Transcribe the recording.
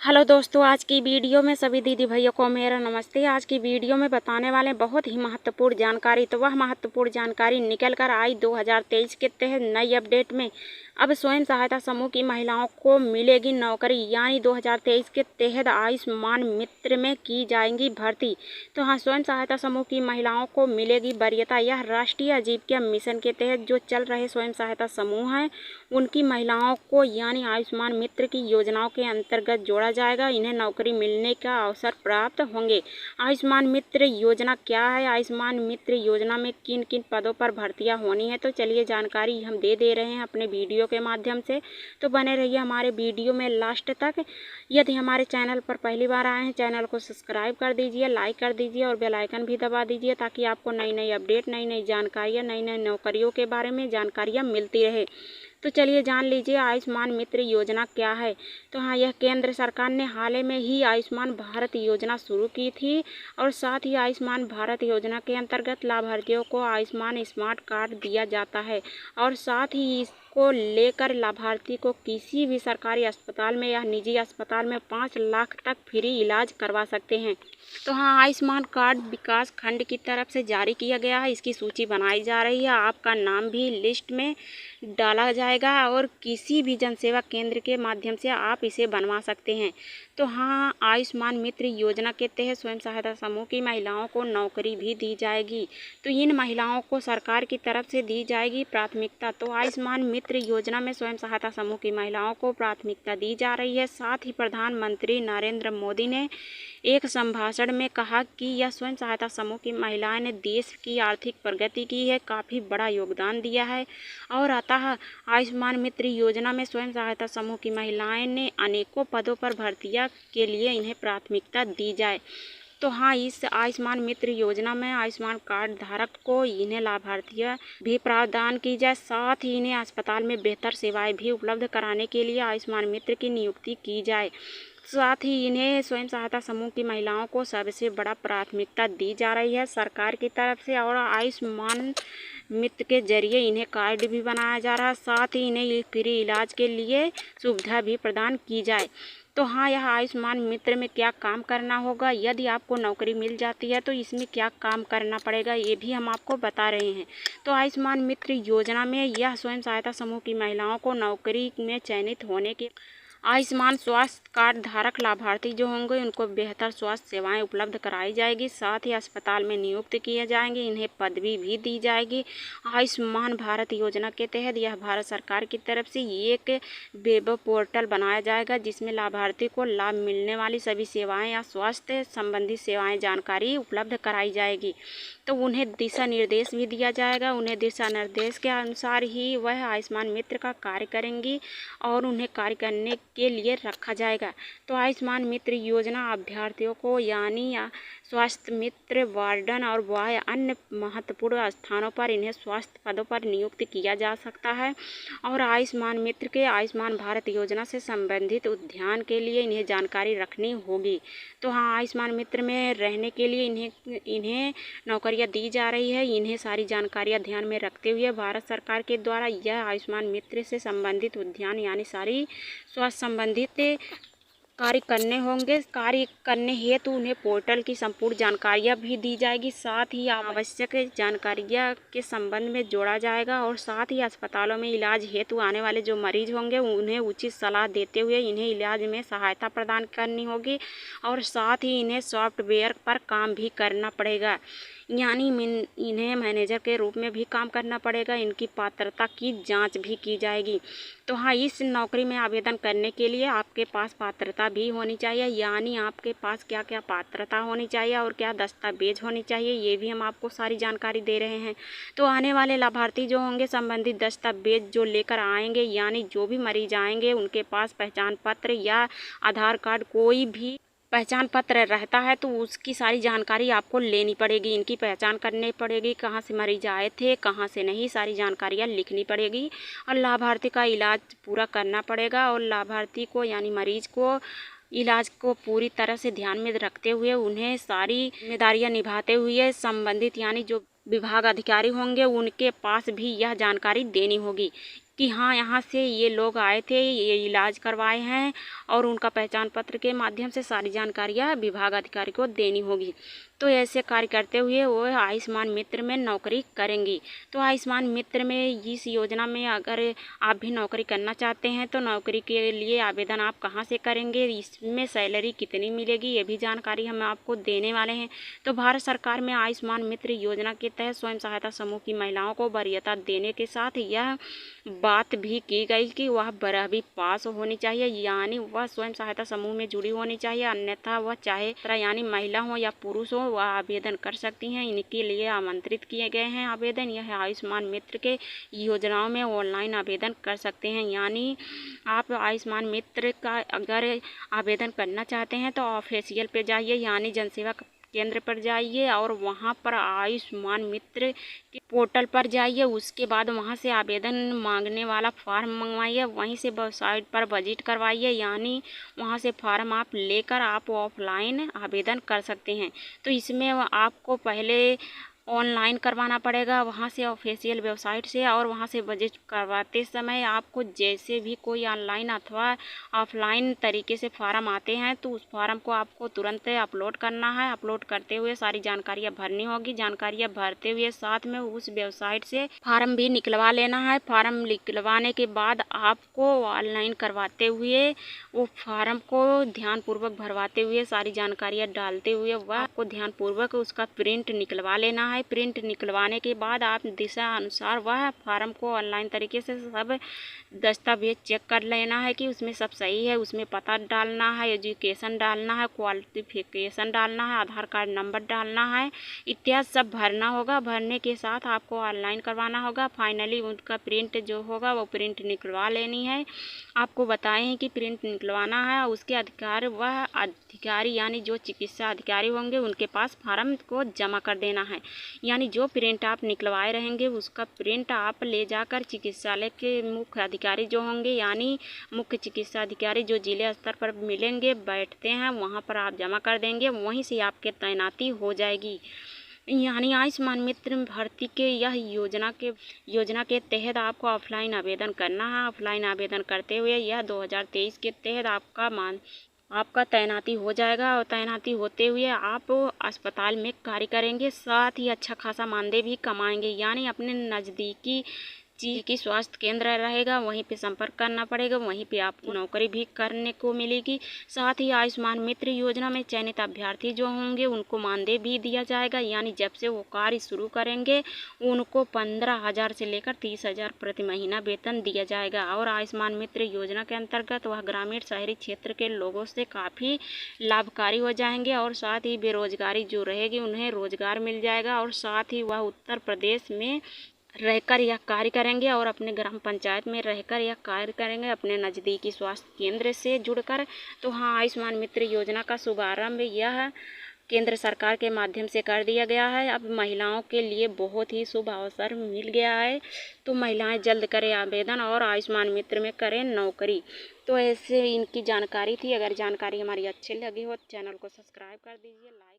Hello दोस्तों, आज की वीडियो में सभी दीदी भैया को मेरा नमस्ते। आज की वीडियो में बताने वाले बहुत ही महत्वपूर्ण जानकारी। तो वह महत्वपूर्ण जानकारी निकल कर आई 2023 के तहत नई अपडेट में। अब स्वयं सहायता समूह की महिलाओं को मिलेगी नौकरी, यानी 2023 के तहत आयुष्मान मित्र में की जाएंगी भर्ती। तो हाँ, स्वयं सहायता समूह की महिलाओं को मिलेगी वरीयता। यह राष्ट्रीय आजीविका मिशन के तहत जो चल रहे स्वयं सहायता समूह हैं उनकी महिलाओं को यानी आयुष्मान मित्र की योजनाओं के अंतर्गत जोड़ा जाएगा। इन्हें नौकरी मिलने का अवसर प्राप्त होंगे। आयुष्मान मित्र योजना क्या है, आयुष्मान मित्र योजना में किन किन पदों पर भर्तियां होनी है, तो चलिए जानकारी हम दे रहे हैं अपने वीडियो के माध्यम से। तो बने रहिए हमारे वीडियो में लास्ट तक। यदि हमारे चैनल पर पहली बार आए हैं, चैनल को सब्सक्राइब कर दीजिए, लाइक कर दीजिए और बेल आइकन भी दबा दीजिए, ताकि आपको नई नई अपडेट, नई नई जानकारियाँ, नई नई नौकरियों के बारे में जानकारियाँ मिलती रहे। तो चलिए जान लीजिए आयुष्मान मित्र योजना क्या है। तो हाँ, यह केंद्र सरकार ने हाल ही में ही आयुष्मान भारत योजना शुरू की थी और साथ ही आयुष्मान भारत योजना के अंतर्गत लाभार्थियों को आयुष्मान स्मार्ट कार्ड दिया जाता है और साथ ही इसको लेकर लाभार्थी को किसी भी सरकारी अस्पताल में या निजी अस्पताल में 5 लाख तक फ्री इलाज करवा सकते हैं। तो हाँ, आयुष्मान कार्ड विकास खंड की तरफ से जारी किया गया है। इसकी सूची बनाई जा रही है, आपका नाम भी लिस्ट में डाला जाएगा और किसी भी जनसेवा केंद्र के माध्यम से आप इसे बनवा सकते हैं। तो हाँ, आयुष्मान मित्र योजना के तहत स्वयं सहायता समूह की महिलाओं को नौकरी भी दी जाएगी। तो इन महिलाओं को सरकार की तरफ से दी जाएगी प्राथमिकता। तो आयुष्मान मित्र योजना में स्वयं सहायता समूह की महिलाओं को प्राथमिकता दी जा रही है। साथ ही प्रधानमंत्री नरेंद्र मोदी ने एक संभाषण में कहा कि यह स्वयं सहायता समूह की महिलाएं ने देश की आर्थिक प्रगति की है, काफ़ी बड़ा योगदान दिया है और अतः आयुष्मान मित्र योजना में स्वयं सहायता समूह की महिलाएं ने अनेकों पदों पर भर्तियां के लिए इन्हें प्राथमिकता दी जाए। तो हाँ, इस आयुष्मान मित्र योजना में आयुष्मान कार्ड धारक को इन्हें लाभार्थियाँ भी प्रदान की जाए। साथ ही इन्हें अस्पताल में बेहतर सेवाएं भी उपलब्ध कराने के लिए आयुष्मान मित्र की नियुक्ति की जाए। साथ ही इन्हें स्वयं सहायता समूह की महिलाओं को सबसे बड़ा प्राथमिकता दी जा रही है सरकार की तरफ से और आयुष्मान मित्र के जरिए इन्हें कार्ड भी बनाया जा रहा है। साथ ही इन्हें फ्री इलाज के लिए सुविधा भी प्रदान की जाए। तो हाँ, यह आयुष्मान मित्र में क्या काम करना होगा, यदि आपको नौकरी मिल जाती है तो इसमें क्या काम करना पड़ेगा, ये भी हम आपको बता रहे हैं। तो आयुष्मान मित्र योजना में यह स्वयं सहायता समूह की महिलाओं को नौकरी में चयनित होने के आयुष्मान स्वास्थ्य कार्ड धारक लाभार्थी जो होंगे उनको बेहतर स्वास्थ्य सेवाएं उपलब्ध कराई जाएगी। साथ ही अस्पताल में नियुक्त किए जाएंगे, इन्हें पदवी भी दी जाएगी। आयुष्मान भारत योजना के तहत यह भारत सरकार की तरफ से एक वेब पोर्टल बनाया जाएगा जिसमें लाभार्थी को लाभ मिलने वाली सभी सेवाएं या स्वास्थ्य संबंधी सेवाएं जानकारी उपलब्ध कराई जाएगी। तो उन्हें दिशा निर्देश भी दिया जाएगा। उन्हें दिशा निर्देश के अनुसार ही वह आयुष्मान मित्र का कार्य करेंगी और उन्हें कार्य करने के लिए रखा जाएगा। तो आयुष्मान मित्र योजना अभ्यर्थियों को यानी स्वास्थ्य मित्र, वार्डन और वह अन्य महत्वपूर्ण स्थानों पर इन्हें स्वास्थ्य पदों पर नियुक्त किया जा सकता है और आयुष्मान मित्र के आयुष्मान भारत योजना से संबंधित उद्यान के लिए इन्हें जानकारी रखनी होगी। तो हाँ, आयुष्मान मित्र में रहने के लिए इन्हें नौकरियां दी जा रही है। इन्हें सारी जानकारियां ध्यान में रखते हुए भारत सरकार के द्वारा यह आयुष्मान मित्र से संबंधित उद्यान यानी सारी स्वास्थ्य संबंधित कार्य करने होंगे। कार्य करने हेतु उन्हें पोर्टल की संपूर्ण जानकारियां भी दी जाएगी। साथ ही आवश्यक जानकारियां के संबंध में जोड़ा जाएगा और साथ ही अस्पतालों में इलाज हेतु आने वाले जो मरीज होंगे उन्हें उचित सलाह देते हुए इन्हें इलाज में सहायता प्रदान करनी होगी और साथ ही इन्हें सॉफ्टवेयर पर काम भी करना पड़ेगा, यानी इन्हें मैनेजर के रूप में भी काम करना पड़ेगा। इनकी पात्रता की जांच भी की जाएगी। तो हाँ, इस नौकरी में आवेदन करने के लिए आपके पास पात्रता भी होनी चाहिए, यानी आपके पास क्या क्या पात्रता होनी चाहिए और क्या दस्तावेज होनी चाहिए, ये भी हम आपको सारी जानकारी दे रहे हैं। तो आने वाले लाभार्थी जो होंगे संबंधित दस्तावेज जो लेकर आएंगे, यानी जो भी मरीज आएंगे उनके पास पहचान पत्र या आधार कार्ड, कोई भी पहचान पत्र रहता है तो उसकी सारी जानकारी आपको लेनी पड़ेगी। इनकी पहचान करनी पड़ेगी, कहाँ से मरीज आए थे, कहाँ से नहीं, सारी जानकारियाँ लिखनी पड़ेगी और लाभार्थी का इलाज पूरा करना पड़ेगा और लाभार्थी को यानी मरीज को इलाज को पूरी तरह से ध्यान में रखते हुए उन्हें सारी जिम्मेदारियाँ निभाते हुए संबंधित यानी जो विभाग अधिकारी होंगे उनके पास भी यह जानकारी देनी होगी। कि हाँ यहाँ से ये लोग आए थे, ये इलाज करवाए हैं, और उनका पहचान पत्र के माध्यम से सारी जानकारियाँ विभाग अधिकारी को देनी होगी। तो ऐसे कार्य करते हुए वो आयुष्मान मित्र में नौकरी करेंगी। तो आयुष्मान मित्र में इस योजना में अगर आप भी नौकरी करना चाहते हैं तो नौकरी के लिए आवेदन आप कहां से करेंगे, इसमें सैलरी कितनी मिलेगी, ये भी जानकारी हम आपको देने वाले हैं। तो भारत सरकार में आयुष्मान मित्र योजना के तहत स्वयं सहायता समूह की महिलाओं को वरीयता देने के साथ यह बात भी की गई कि वह 12वीं पास होनी चाहिए, यानी वह स्वयं सहायता समूह में जुड़ी होनी चाहिए, अन्यथा वह चाहे यानी महिला हो या पुरुष हो वह आवेदन कर सकती हैं। इनके लिए आमंत्रित किए गए हैं आवेदन। यह आयुष्मान मित्र के योजनाओं में ऑनलाइन आवेदन कर सकते हैं, यानी आप आयुष्मान मित्र का अगर आवेदन करना चाहते हैं तो ऑफिशियल पे जाइए, यानी जनसेवा केंद्र पर जाइए और वहाँ पर आयुष्मान मित्र के पोर्टल पर जाइए। उसके बाद वहाँ से आवेदन मांगने वाला फॉर्म मंगवाइए, वहीं से वेबसाइट पर विजिट करवाइए, यानी वहाँ से फॉर्म आप लेकर आप ऑफलाइन आवेदन कर सकते हैं। तो इसमें आपको पहले ऑनलाइन करवाना पड़ेगा वहाँ से ऑफिशियल वेबसाइट से, और वहाँ से विजिट करवाते समय आपको जैसे भी कोई ऑनलाइन अथवा ऑफलाइन तरीके से फॉर्म आते हैं तो उस फॉर्म को आपको तुरंत अपलोड करना है। अपलोड करते हुए सारी जानकारियाँ भरनी होगी। जानकारियाँ भरते हुए साथ में उस वेबसाइट से फॉर्म भी निकलवा लेना है। फॉर्म निकलवाने के बाद आपको ऑनलाइन करवाते हुए वो फॉर्म को ध्यानपूर्वक भरवाते हुए सारी जानकारियाँ डालते हुए वह आपको ध्यानपूर्वक उसका प्रिंट निकलवा लेना है। प्रिंट निकलवाने के बाद आप दिशा अनुसार वह फॉर्म को ऑनलाइन तरीके से सब दस्तावेज चेक कर लेना है कि उसमें सब सही है। उसमें पता डालना है, एजुकेशन डालना है, क्वालिफिकेशन डालना है, आधार कार्ड नंबर डालना है, इत्यादि सब भरना होगा। भरने के साथ आपको ऑनलाइन करवाना होगा। फाइनली उनका प्रिंट जो होगा वो प्रिंट निकलवा लेनी है। आपको बताएं हैं कि प्रिंट निकलवाना है, उसके अधिकारी यानी जो चिकित्सा अधिकारी होंगे उनके पास फॉर्म को जमा कर देना है। यानी जो प्रिंट आप निकलवाए रहेंगे उसका प्रिंट आप ले जाकर चिकित्सालय के मुख्य अधिकारी जो होंगे, यानी मुख्य चिकित्सा अधिकारी जो जिले स्तर पर मिलेंगे बैठते हैं वहाँ पर आप जमा कर देंगे, वहीं से आपके तैनाती हो जाएगी। यानी आयुष्मान मित्र भर्ती के यह योजना के तहत आपको ऑफलाइन आवेदन करना है। ऑफलाइन आवेदन करते हुए यह 2023 के तहत आपका तैनाती हो जाएगा, और तैनाती होते हुए आप अस्पताल में कार्य करेंगे, साथ ही अच्छा खासा मानदेय भी कमाएंगे। यानी अपने नज़दीकी की स्वास्थ्य केंद्र रहेगा वहीं पे संपर्क करना पड़ेगा, वहीं पे आपको नौकरी भी करने को मिलेगी। साथ ही आयुष्मान मित्र योजना में चयनित अभ्यर्थी जो होंगे उनको मानदेय भी दिया जाएगा, यानी जब से वो कार्य शुरू करेंगे उनको 15,000 से लेकर 30,000 प्रति महीना वेतन दिया जाएगा। और आयुष्मान मित्र योजना के अंतर्गत वह ग्रामीण शहरी क्षेत्र के लोगों से काफ़ी लाभकारी हो जाएंगे, और साथ ही बेरोजगारी जो रहेगी उन्हें रोजगार मिल जाएगा, और साथ ही वह उत्तर प्रदेश में रहकर यह कार्य करेंगे और अपने ग्राम पंचायत में रहकर यह कार्य करेंगे अपने नज़दीकी स्वास्थ्य केंद्र से जुड़कर। तो हाँ, आयुष्मान मित्र योजना का शुभारंभ यह केंद्र सरकार के माध्यम से कर दिया गया है। अब महिलाओं के लिए बहुत ही शुभ अवसर मिल गया है, तो महिलाएं जल्द करें आवेदन और आयुष्मान मित्र में करें नौकरी। तो ऐसे इनकी जानकारी थी। अगर जानकारी हमारी अच्छी लगी हो तो चैनल को सब्सक्राइब कर दीजिए, लाइक